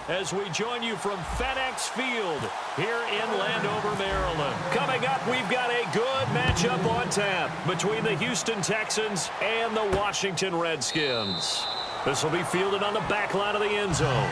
as we join you from FedEx Field here in Landover, Maryland. Coming up, we've got a good matchup on tap between the Houston Texans and the Washington Redskins. This will be fielded on the back line of the end zone.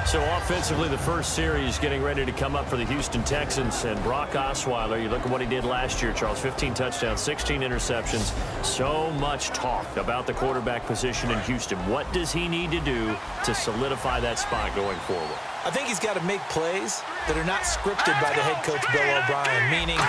So offensively, the first series getting ready to come up for the Houston Texans. And Brock Osweiler, you look at what he did last year, Charles, 15 touchdowns, 16 interceptions. So much talk about the quarterback position in Houston. What does he need to do to solidify that spot going forward? I think he's got to make plays that are not scripted by the head coach, Bill O'Brien, meaning,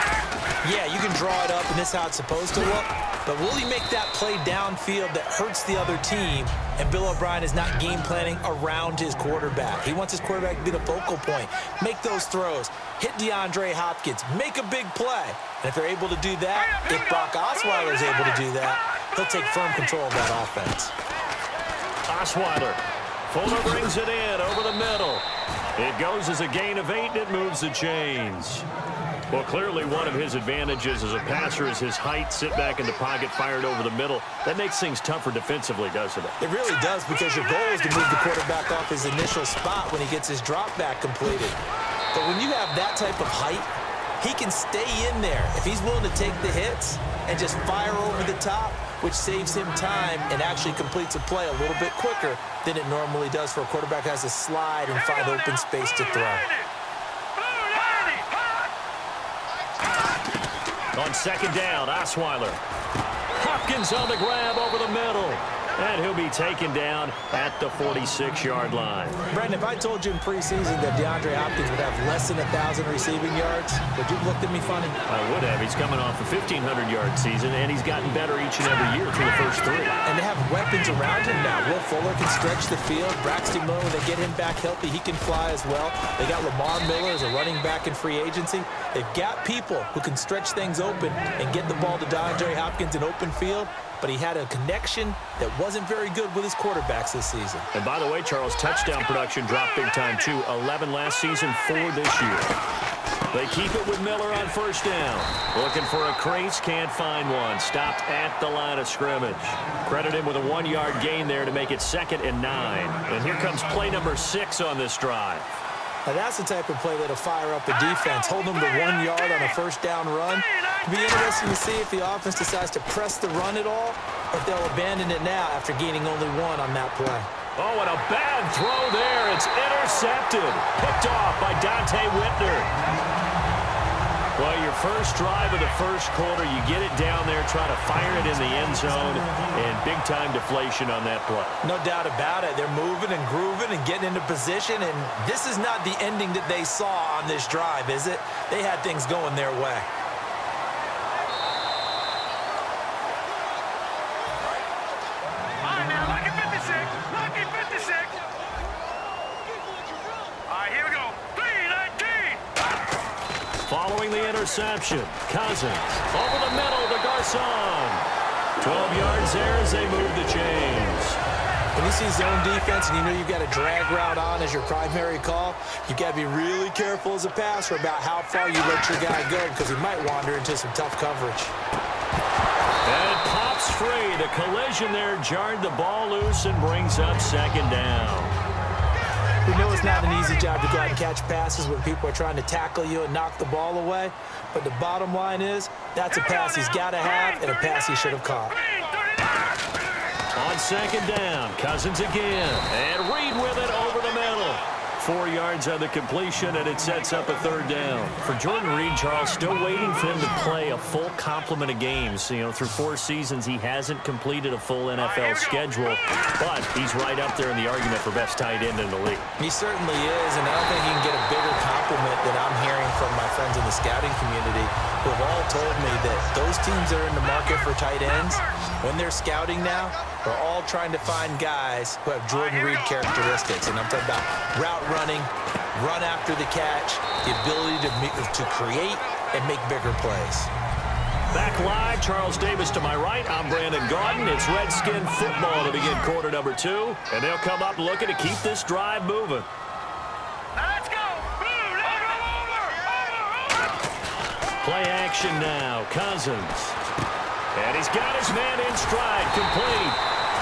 yeah, you can draw it up and this is how it's supposed to look, but will he make that play downfield that hurts the other team? And Bill O'Brien is not game planning around his quarterback. He wants his quarterback to be the focal point, make those throws, hit DeAndre Hopkins, make a big play. And if they're able to do that, if Brock Osweiler is able to do that, he'll take firm control of that offense. Osweiler. Fuller brings it in over the middle. It goes as a gain of 8, and it moves the chains. Well, clearly one of his advantages as a passer is his height, sit back in the pocket, fired over the middle. That makes things tougher defensively, doesn't it? It really does, because your goal is to move the quarterback off his initial spot when he gets his drop back completed. But when you have that type of height, he can stay in there. If he's willing to take the hits and just fire over the top, which saves him time and actually completes a play a little bit quicker than it normally does for a quarterback who has to slide and find open space to throw. On second down, Osweiler. Hopkins on the grab over the middle. And he'll be taken down at the 46-yard line. Brandon, if I told you in preseason that DeAndre Hopkins would have less than 1,000 receiving yards, would you have looked at me funny? I would have. He's coming off a 1,500-yard season, and he's gotten better each and every year through the first 3. And they have weapons around him now. Will Fuller can stretch the field. Braxton Miller, when they get him back healthy, he can fly as well. They got Lamar Miller as a running back in free agency. They've got people who can stretch things open and get the ball to DeAndre Hopkins in open field. But he had a connection that wasn't very good with his quarterbacks this season. And by the way, Charles, touchdown production dropped big time too. 11 last season, 4 this year. They keep it with Miller on first down. Looking for a crease, can't find one. Stopped at the line of scrimmage. Credit him with a 1-yard gain there to make it 2nd and 9. And here comes play number 6 on this drive. Now that's the type of play that'll fire up the defense. Hold them to 1 yard on a first down run. It'll be interesting to see if the offense decides to press the run at all, or if they'll abandon it now after gaining only 1 on that play. Oh, and a bad throw there. It's intercepted. Picked off by Dante Whitner. Well, your first drive of the first quarter, you get it down there, try to fire it in the end zone, and big-time deflation on that play. No doubt about it. They're moving and grooving and getting into position, and this is not the ending that they saw on this drive, is it? They had things going their way. Following the interception, Cousins over the middle to Garcon. 12 yards there as they move the chains. When you see zone defense and you know you've got a drag route on as your primary call, you've got to be really careful as a passer about how far you let your guy go, because he might wander into some tough coverage. And it pops free. The collision there jarred the ball loose and brings up 2nd down. We know it's not an easy job to go out and catch passes when people are trying to tackle you and knock the ball away. But the bottom line is, that's a pass he's got to have and a pass he should have caught. On 2nd down, Cousins again. And Reed with it over the middle. 4 yards on the completion, and it sets up a 3rd down. For Jordan Reed, Charles, still waiting for him to play a full complement of games. You know, through 4 seasons, he hasn't completed a full NFL schedule, but he's right up there in the argument for best tight end in the league. He certainly is, and I don't think he can get a bigger compliment than I'm hearing from my friends in the scouting community, who have all told me that those teams that are in the market for tight ends, when they're scouting now, are all trying to find guys who have Jordan Reed characteristics. And I'm talking about route running, run after the catch, the ability to create and make bigger plays. Back live, Charles Davis to my right. I'm Brandon Gaudin. It's Redskin football to begin quarter number 2. And they'll come up looking to keep this drive moving. Let's go! Play action now. Cousins. And he's got his man in stride, complete.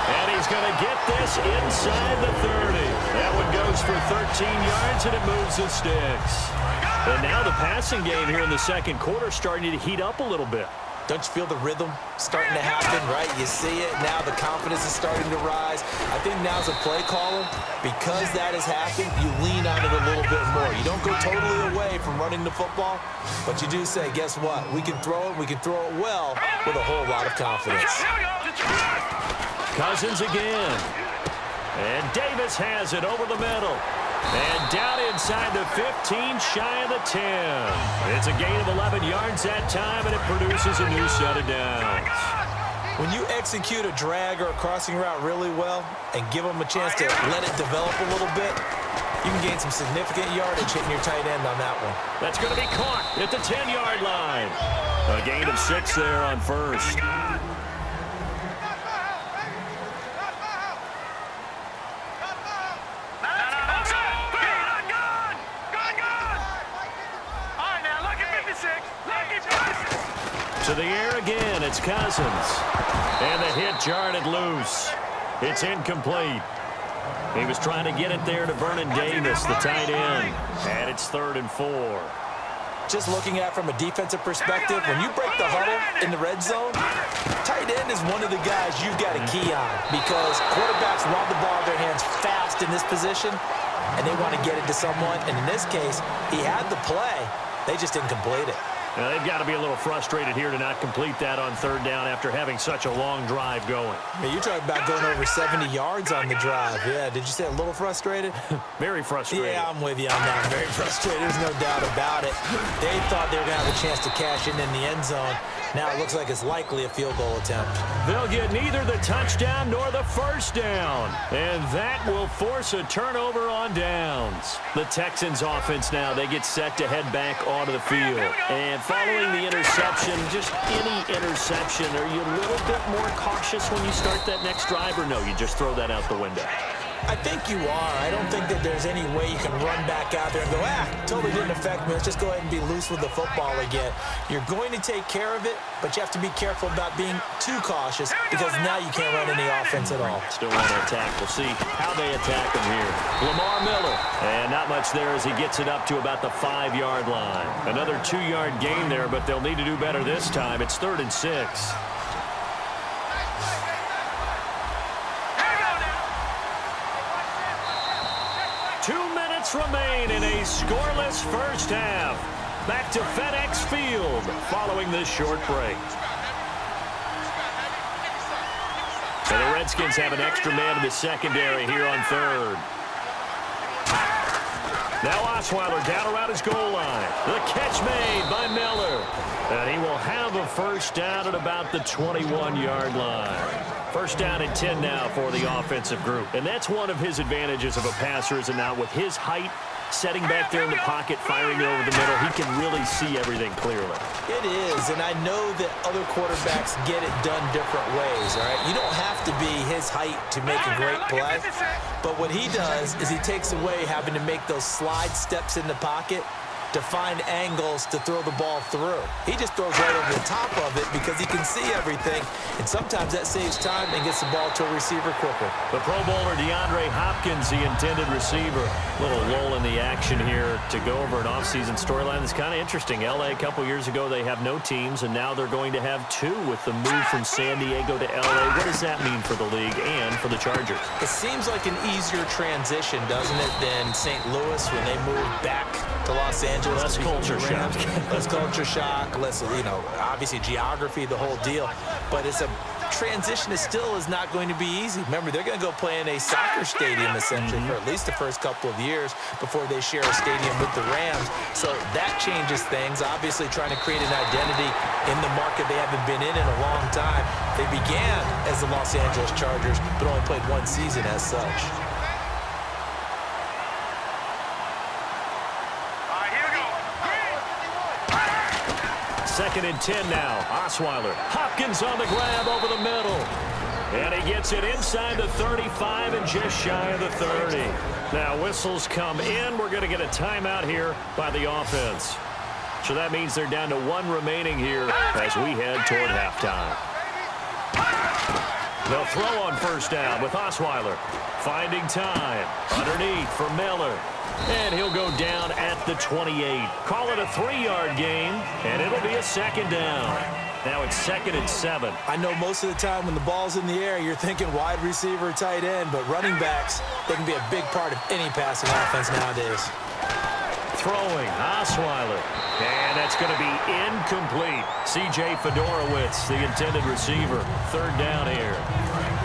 And he's going to get this inside the 30. That one goes for 13 yards, and it moves the sticks. And now the passing game here in the second quarter starting to heat up a little bit. Don't you feel the rhythm starting to happen, right? You see it. Now the confidence is starting to rise. I think now's a play caller. Because that has happened, you lean on it a little bit more. You don't go totally away from running the football, but you do say, guess what? We can throw it. We can throw it well with a whole lot of confidence. Cousins again. And Davis has it over the middle. And down inside the 15, shy of the 10. It's a gain of 11 yards that time, and it produces a new set of downs. When you execute a drag or a crossing route really well and give them a chance to let it develop a little bit, you can gain some significant yardage hitting your tight end on that one. That's going to be caught at the 10-yard line. A gain of 6 there on first. To the air again, it's Cousins. And the hit jarred loose. It's incomplete. He was trying to get it there to Vernon Davis, the tight end. And it's 3rd and 4. Just looking at it from a defensive perspective, when you break the huddle in the red zone, tight end is one of the guys you've got to key on because quarterbacks want the ball in their hands fast in this position, and they want to get it to someone. And in this case, he had the play. They just didn't complete it. Now, they've got to be a little frustrated here to not complete that on 3rd down after having such a long drive going. Man, you're talking about going over 70 yards on the drive. Yeah, did you say a little frustrated? Very frustrated. Yeah, I'm with you on that. Very frustrated. There's no doubt about it. They thought they were going to have a chance to cash in the end zone. Now it looks like it's likely a field goal attempt. They'll get neither the touchdown nor the first down. And that will force a turnover on downs. The Texans offense now, they get set to head back onto the field. And following the interception, just any interception, are you a little bit more cautious when you start that next drive, or no, you just throw that out the window? I think you are. I don't think that there's any way you can run back out there and go, totally didn't affect me. Let's just go ahead and be loose with the football again. You're going to take care of it, but you have to be careful about being too cautious because now you can't run any offense at all. Still want to attack. We'll see how they attack him here. Lamar Miller. And not much there as he gets it up to about the 5-yard line. Another 2-yard gain there, but they'll need to do better this time. It's 3rd and 6. 2 minutes remain in a scoreless first half. Back to FedEx Field following this short break. So the Redskins have an extra man in the secondary here on 3rd. Now Osweiler down around his goal line. The catch made by Miller. And he will have a first down at about the 21-yard line. First down and 10 now for the offensive group. And that's one of his advantages of a passer, is now with his height, setting back there in the pocket, firing it over the middle, he can really see everything clearly. It is, and I know that other quarterbacks get it done different ways, all right? You don't have to be his height to make a great play, but what he does is he takes away having to make those slide steps in the pocket to find angles to throw the ball through. He just throws right over the top of it because he can see everything, and sometimes that saves time and gets the ball to a receiver quicker. The Pro Bowler DeAndre Hopkins, the intended receiver. Little lull in the action here to go over an offseason storyline that's kind of interesting. L.A. a couple years ago, they have no teams, and now they're going to have 2 with the move from San Diego to L.A. What does that mean for the league and for the Chargers? It seems like an easier transition, doesn't it, than St. Louis when they moved back to Los Angeles. Less culture shock. Less culture shock, less, obviously geography, the whole deal. But it's a transition that still is not going to be easy. Remember, they're going to go play in a soccer stadium, essentially, for at least the first couple of years before they share a stadium with the Rams. So that changes things. Obviously, trying to create an identity in the market they haven't been in a long time. They began as the Los Angeles Chargers, but only played 1 season as such. 2nd and 10 now. Osweiler. Hopkins on the grab over the middle. And he gets it inside the 35 and just shy of the 30. Now whistles come in. We're going to get a timeout here by the offense. So that means they're down to 1 remaining here as we head toward halftime. They'll throw on first down with Osweiler. Finding time. Underneath for Miller. And he'll go down at the 28. Call it a 3-yard gain, and it'll be a second down. Now it's 2nd and 7. I know most of the time when the ball's in the air, you're thinking wide receiver, tight end, but running backs, they can be a big part of any passing offense nowadays. Throwing, Osweiler. And that's going to be incomplete. C.J. Fedorowicz, the intended receiver. 3rd down here.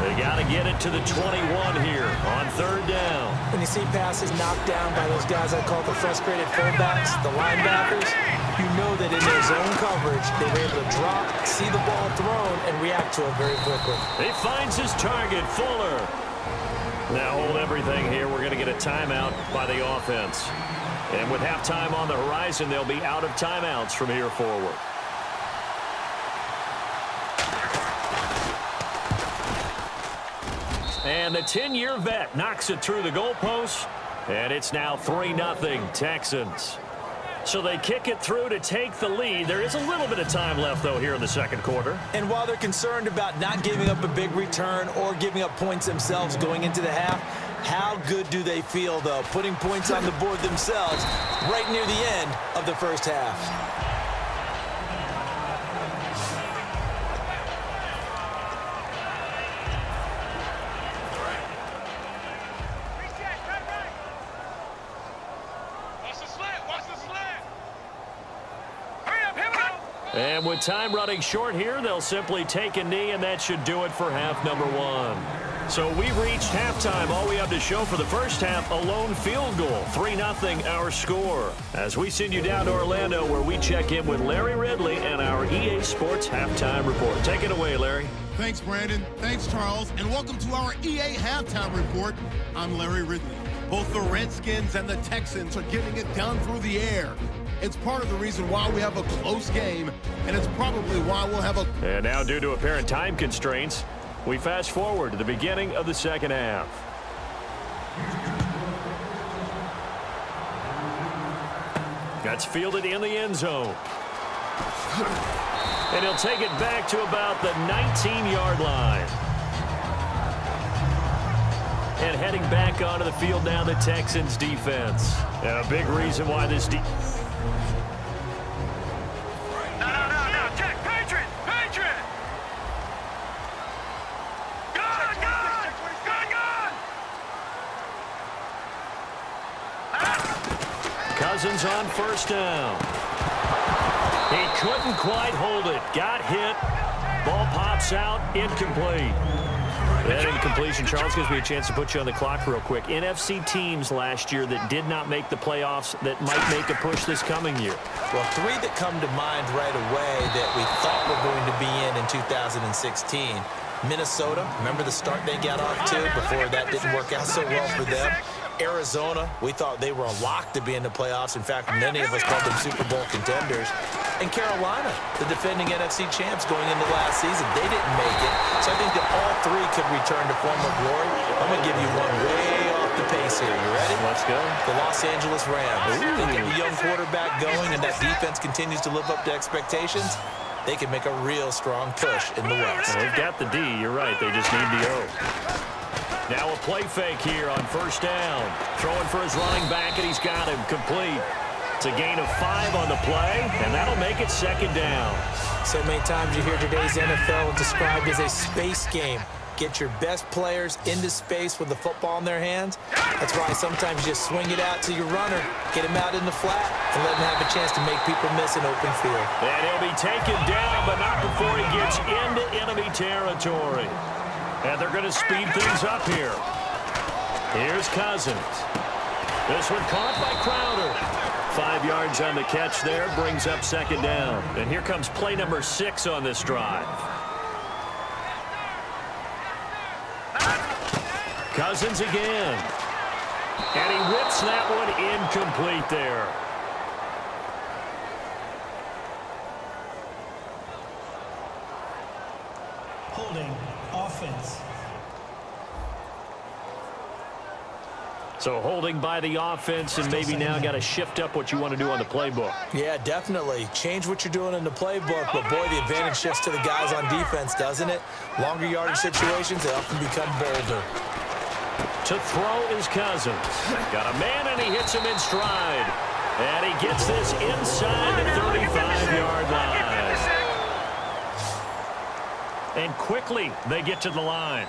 They got to get it to the 21 here on 3rd down. When you see passes knocked down by those guys I call the frustrated fullbacks, the linebackers, you know that in their zone coverage, they were able to drop, see the ball thrown, and react to it very quickly. He finds his target, Fuller. Now hold everything here. We're going to get a timeout by the offense. And with halftime on the horizon, they'll be out of timeouts from here forward. And the 10-year vet knocks it through the goalpost. And it's now 3-0 Texans. So they kick it through to take the lead. There is a little bit of time left, though, here in the second quarter. And while they're concerned about not giving up a big return or giving up points themselves going into the half, how good do they feel, though, putting points on the board themselves right near the end of the first half? And with time running short here, they'll simply take a knee, and that should do it for half number 1. So we've reached halftime. All we have to show for the first half, a lone field goal. 3-0 our score. As we send you down to Orlando, where we check in with Larry Ridley and our EA Sports Halftime Report. Take it away, Larry. Thanks, Brandon. Thanks, Charles. And welcome to our EA Halftime Report. I'm Larry Ridley. Both the Redskins and the Texans are getting it down through the air. It's part of the reason why we have a close game, and it's probably why we'll have a... And now, due to apparent time constraints, we fast forward to the beginning of the second half. That's fielded in the end zone. And he'll take it back to about the 19-yard line. And heading back onto the field now, the Texans defense. And a big reason why this Cousins on first down. He couldn't quite hold it. Got hit. Ball pops out. Incomplete. That incompletion, Charles, gives me a chance to put you on the clock real quick. NFC teams last year that did not make the playoffs that might make a push this coming year. Well, 3 that come to mind right away that we thought were going to be in 2016. Minnesota, remember the start they got off to before that didn't work out so well for them. Arizona, we thought they were a lock to be in the playoffs. In fact, many of us called them Super Bowl contenders. And Carolina, the defending NFC champs going into last season, they didn't make it. So I think that all 3 could return to former glory. I'm going to give you one way off the pace here. You ready? Let's go. The Los Angeles Rams. Ooh. They get a young quarterback going, and that defense continues to live up to expectations. They can make a real strong push in the West. They've got the D. You're right. They just need the O. Now a play fake here on first down. Throwing for his running back, and he's got him complete. It's a gain of 5 on the play, and that'll make it second down. So many times you hear today's NFL described as a space game. Get your best players into space with the football in their hands. That's why sometimes you just swing it out to your runner, get him out in the flat, and let him have a chance to make people miss an open field. And he'll be taken down, but not before he gets into enemy territory. And they're going to speed things up here. Here's Cousins. This one caught by Crowder. 5 yards on the catch there, brings up second down. And here comes play number 6 on this drive. Cousins again. And he whips that one incomplete there. Holding offense. So holding by the offense and maybe now got to shift up what you want to do on the playbook. Yeah, definitely. Change what you're doing in the playbook, but boy, the advantage shifts to the guys on defense, doesn't it? Longer yardage situations, they often become bolder. To throw is Cousins. Got a man, and he hits him in stride. And he gets this inside the 35-yard line. And quickly, they get to the line.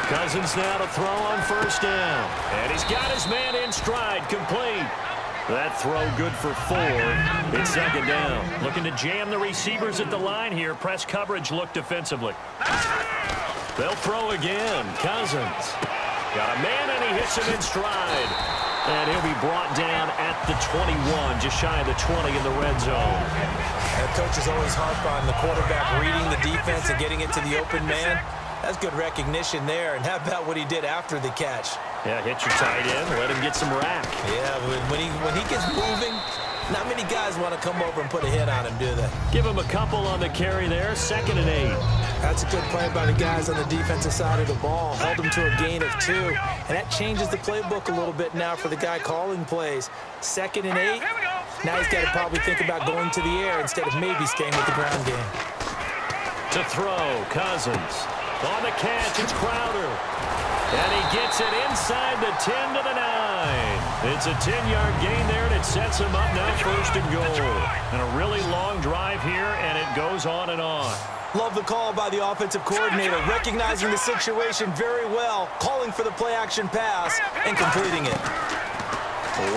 Cousins now to throw on first down. And he's got his man in stride, complete. That throw good for 4. It's second down. Looking to jam the receivers at the line here. Press coverage look defensively. They'll throw again. Cousins. Got a man, and he hits him in stride. And he'll be brought down at the 21, just shy of the 20 in the red zone. And coaches always harp on the quarterback reading the defense and getting it to the open man. That's good recognition there. And how about what he did after the catch? Yeah, hit your tight end, let him get some rack. Yeah, when he gets moving, not many guys want to come over and put a hit on him, do they? Give him a couple on the carry there, 2nd and 8. That's a good play by the guys on the defensive side of the ball. Held him to a gain of 2. And that changes the playbook a little bit now for the guy calling plays. 2nd and 8. Now he's got to probably think about going to the air instead of maybe staying with the ground game. To throw, Cousins. On the catch, it's Crowder. And he gets it inside the 10 to the 9. It's a 10-yard gain there, and it sets him up now 1st and goal. And a really long drive here, and it goes on and on. Love the call by the offensive coordinator, recognizing the situation very well, calling for the play-action pass, and completing it.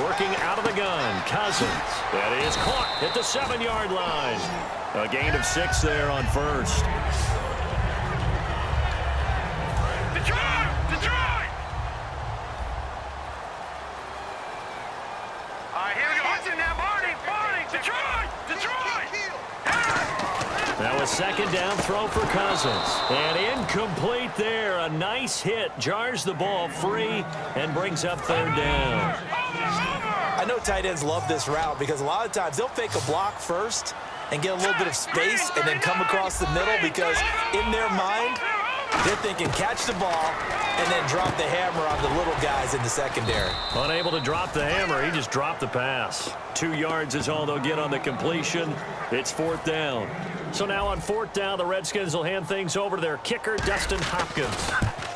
Working out of the gun, Cousins. That is caught at the 7-yard line. A gain of 6 there on first. Now a 2nd down throw for Cousins. And incomplete there. A nice hit. Jars the ball free and brings up 3rd down. I know tight ends love this route because a lot of times they'll fake a block first and get a little bit of space and then come across the middle because in their mind, they're thinking catch the ball and then drop the hammer on the little guys in the secondary. Unable to drop the hammer, he just dropped the pass. 2 yards is all they'll get on the completion. It's 4th down. So now on 4th down, the Redskins will hand things over to their kicker, Dustin Hopkins.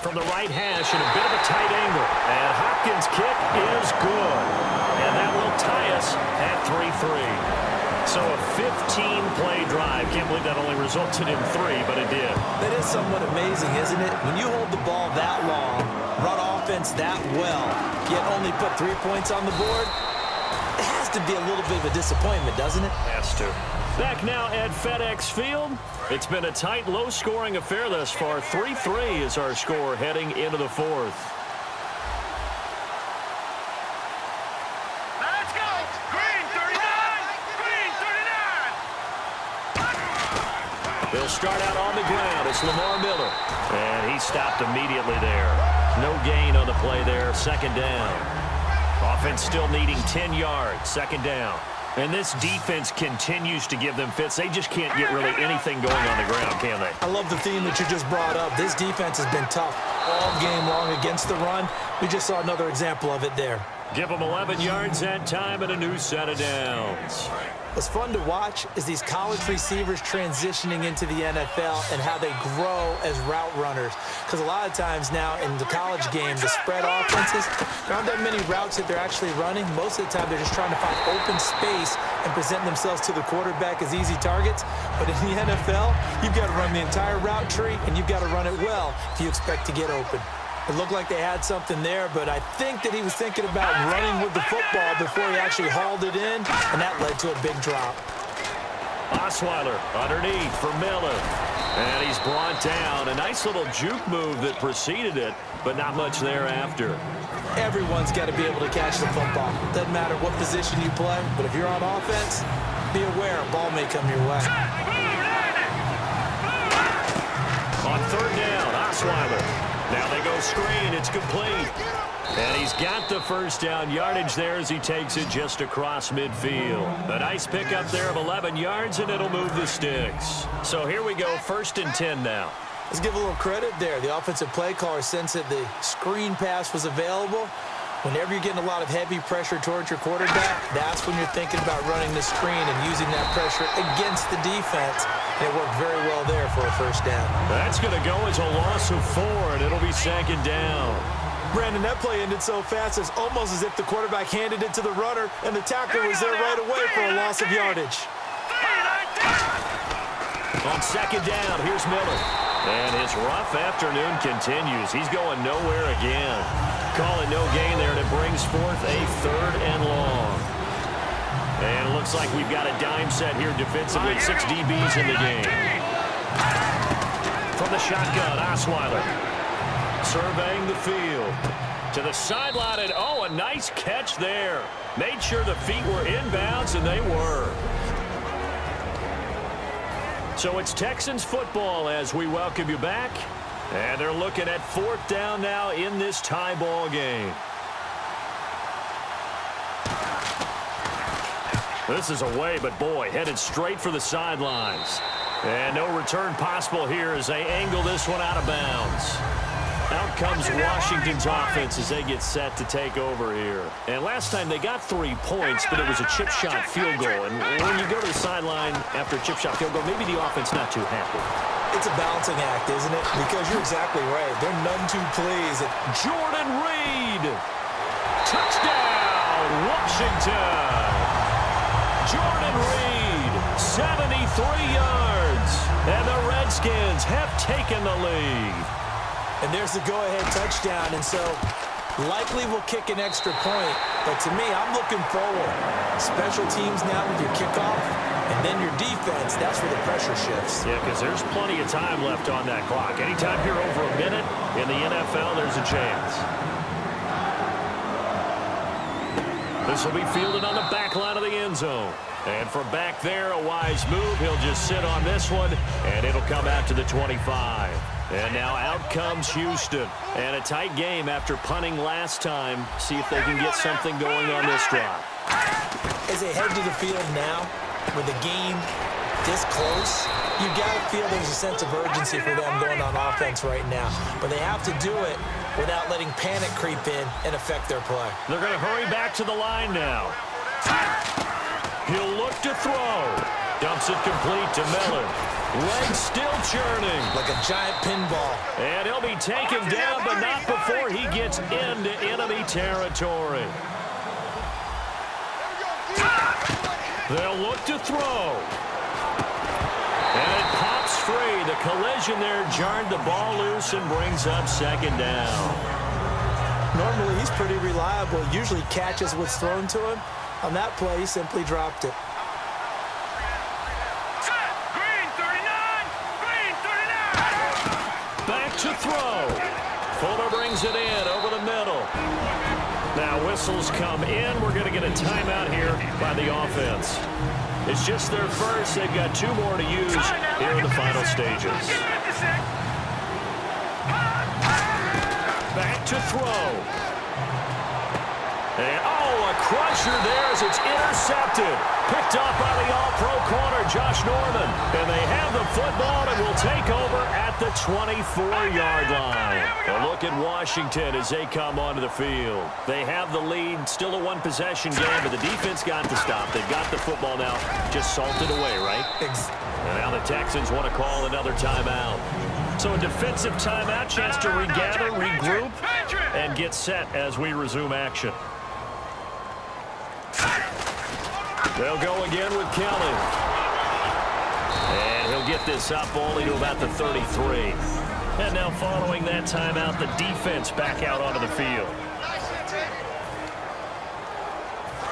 From the right hash in a bit of a tight angle. And Hopkins' kick is good. And that will tie us at 3-3. So a 15-play drive. Can't believe that only resulted in 3, but it did. That is somewhat amazing, isn't it? When you hold the ball that long, run offense that well, yet only put 3 points on the board, it has to be a little bit of a disappointment, doesn't it? Has to. Back now at FedEx Field. It's been a tight, low-scoring affair thus far. 3-3 is our score heading into the 4th. Let's go! Green 39! Green 39! They'll start out on the ground. It's Lamar Miller. And he stopped immediately there. No gain on the play there. 2nd down. Offense still needing 10 yards. 2nd down. And this defense continues to give them fits. They just can't get really anything going on the ground, can they? I love the theme that you just brought up. This defense has been tough all game long against the run. We just saw another example of it there. Give them 11 yards that time and a new set of downs. What's fun to watch is these college receivers transitioning into the NFL and how they grow as route runners. Because a lot of times now in the college game, the spread offenses, there aren't that many routes that they're actually running. Most of the time, they're just trying to find open space and present themselves to the quarterback as easy targets. But in the NFL, you've got to run the entire route tree, and you've got to run it well if you expect to get open. It looked like they had something there, but I think that he was thinking about running with the football before he actually hauled it in, and that led to a big drop. Osweiler underneath for Miller. And he's brought down. A nice little juke move that preceded it, but not much thereafter. Everyone's got to be able to catch the football. Doesn't matter what position you play, but if you're on offense, be aware a ball may come your way. On 3rd down, Osweiler. Now they go screen. It's complete. And he's got the 1st down yardage there as he takes it just across midfield. A nice pickup there of 11 yards, and it'll move the sticks. So here we go, 1st and 10 now. Let's give a little credit there. The offensive play caller sensed that the screen pass was available. Whenever you're getting a lot of heavy pressure towards your quarterback, that's when you're thinking about running the screen and using that pressure against the defense. And it worked very well there for a first down. That's going to go as a loss of 4, and it'll be second down. Brandon, that play ended so fast, it's almost as if the quarterback handed it to the runner, and the tackler was there right away for a loss of yardage. On second down, here's Miller. And his rough afternoon continues. He's going nowhere again. Calling no gain there, and it brings forth a 3rd and long. And it looks like we've got a dime set here defensively. 6 DBs in the game. From the shotgun, Osweiler. Surveying the field. To the sideline, and a nice catch there. Made sure the feet were inbounds, and they were. So it's Texans football as we welcome you back. And they're looking at 4th down now in this tie ball game. This is away, but boy, headed straight for the sidelines. And no return possible here as they angle this one out of bounds. Out comes Washington's offense as they get set to take over here. And last time they got 3 points, but it was a chip shot field goal. And when you go to the sideline after a chip shot field goal, maybe the offense not too happy. It's a balancing act, isn't it? Because you're exactly right. They're none too pleased. Jordan Reed. Touchdown, Washington. Jordan Reed, 73 yards. And the Redskins have taken the lead. And there's the go-ahead touchdown, and so likely will kick an extra point. But to me, I'm looking forward. Special teams now with your kickoff, and then your defense, that's where the pressure shifts. Yeah, because there's plenty of time left on that clock. Anytime you're over a minute in the NFL, there's a chance. This will be fielded on the back line of the end zone. And from back there, a wise move. He'll just sit on this one, and it'll come out to the 25. And now out comes Houston. And a tight game after punting last time. See if they can get something going on this drive. As they head to the field now, with the game this close, you've got to feel there's a sense of urgency for them going on offense right now. But they have to do it without letting panic creep in and affect their play. They're going to hurry back to the line now. He'll look to throw. Dumps it complete to Miller. Legs still churning. Like a giant pinball. And he'll be taken down, but not before he gets into enemy territory. They'll look to throw. And it pops free. The collision there jarred the ball loose and brings up second down. Normally, he's pretty reliable. Usually catches what's thrown to him. On that play, he simply dropped it. Back to throw. Fuller brings it in over the middle. Now whistles come in. We're going to get a timeout here by the offense. It's just their first. They've got 2 more to use here in the final stages. Back to throw. And, a crusher there as it's intercepted. Picked up by the all-pro corner, Josh Norman. And they have the football and will take over at the 24-yard line. A look at Washington as they come onto the field. They have the lead, still a one-possession game, but the defense got to stop. They've got the football now, just salted away, right? And now the Texans want to call another timeout. So a defensive timeout, chance to regather, regroup, and get set as we resume action. They'll go again with Kelly. And he'll get this up only to about the 33. And now following that timeout, the defense back out onto the field.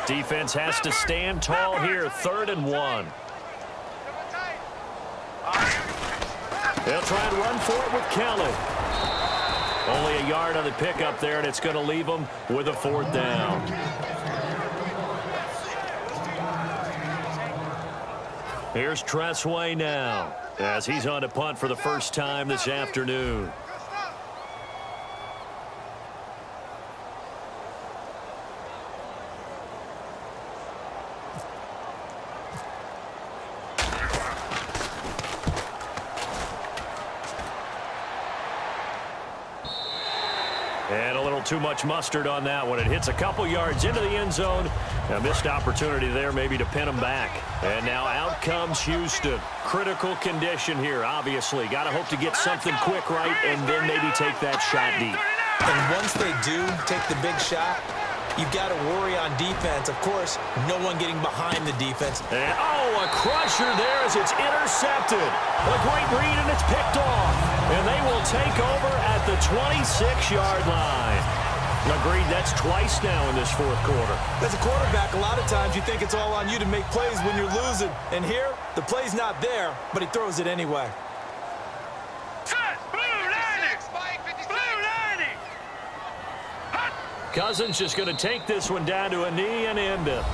Defense has to stand tall here, 3rd and 1. They'll try and run for it with Kelly. Only a yard on the pickup there, and it's going to leave them with a 4th down. Here's Tressway now as he's on to punt for the first time this afternoon. little too much mustard on that one. It hits a couple yards into the end zone. A missed opportunity there maybe to pin them back. And now out comes Houston. Critical condition here, obviously. Got to hope to get something quick right and then maybe take that shot deep. And once they do take the big shot, you've got to worry on defense. Of course, no one getting behind the defense. And, a crusher there as it's intercepted. A great read, and it's picked off. And they will take over at the 26-yard line. Agreed, that's twice now in this fourth quarter. As a quarterback, a lot of times you think it's all on you to make plays when you're losing. And here, the play's not there, but he throws it anyway. Cousins just going to take this one down to a knee and end it.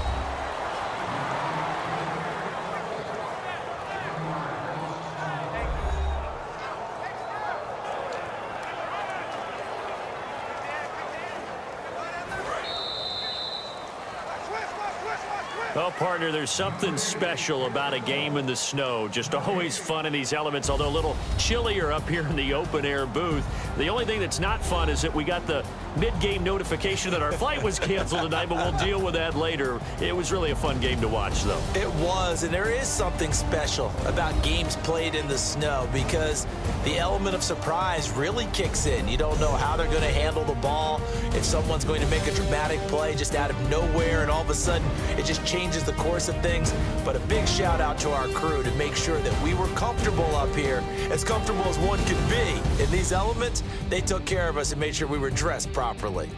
Well, partner, there's something special about a game in the snow. Just always fun in these elements, although a little chillier up here in the open-air booth. The only thing that's not fun is that we got the mid-game notification that our flight was canceled tonight, but we'll deal with that later. It was really a fun game to watch, though. It was, and there is something special about games played in the snow because the element of surprise really kicks in. You don't know how they're going to handle the ball, if someone's going to make a dramatic play just out of nowhere, and all of a sudden it just changes the course of things. But a big shout out to our crew to make sure that we were comfortable up here, as comfortable as one could be. In these elements, they took care of us and made sure we were dressed properly.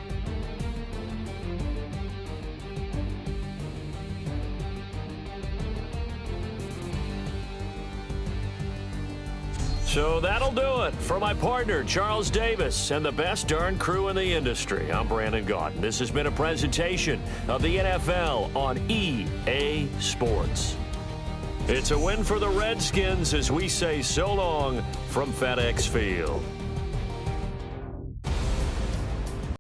So that'll do it for my partner, Charles Davis, and the best darn crew in the industry. I'm Brandon Gaudin. This has been a presentation of the NFL on EA Sports. It's a win for the Redskins as we say so long from FedEx Field.